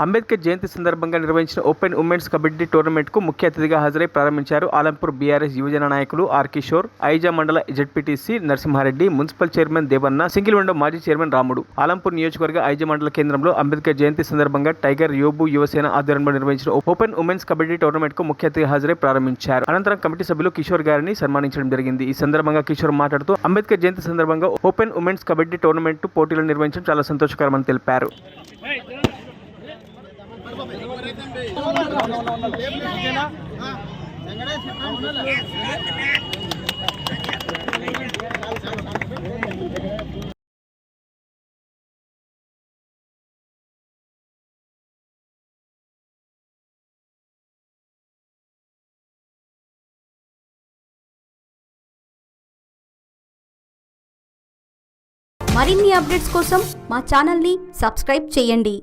అంబేద్కర్ జయంతి సందర్భంగా నిర్వహించిన open women's kabaddi టోర్నమెంట్కు ముఖ్య అతిథిగా హాజరై ప్రారంభించారు. ఆలంపూర్ బీఆర్ఎస్ యువజన నాయకులు ఆర్ కిషోర్, ఐజా మండల ZPTC Narasimha Reddy, municipal chairman Devanna, single window మాజీ చైర్మన్ రాముడు. ఆలంపూర్ నియోజకవర్గ ఐజా మండల కేంద్రంలో అంబేద్కర్ జయంతి సందర్భంగా టైగర్ యోబు యువసేన ఆధ్వర్యంలో నిర్వహించిన ఓపెన్ ఉమెన్స్ కబడ్డీ టోర్నమెంట్కు ముఖ్య అతిథిగా హాజరై ప్రారంభించారు. అనంతరం కమిటీ సభ్యులు కిషోర్ గారిని సన్మానించడం జరిగింది. ఈ సందర్భంగా కిషోర్ మాట్లాడుతూ అంబేద్కర్ జయంతి సందర్భంగా ఓపెన్ ఉమెన్స్ కబడ్డీ టోర్నమెంట్ పోటీలను నిర్వహించడం చాలా సంతోషకరమని తెలిపారు. మరిన్ని అప్డేట్స్ కోసం మా ఛానల్ని సబ్స్క్రైబ్ చేయండి.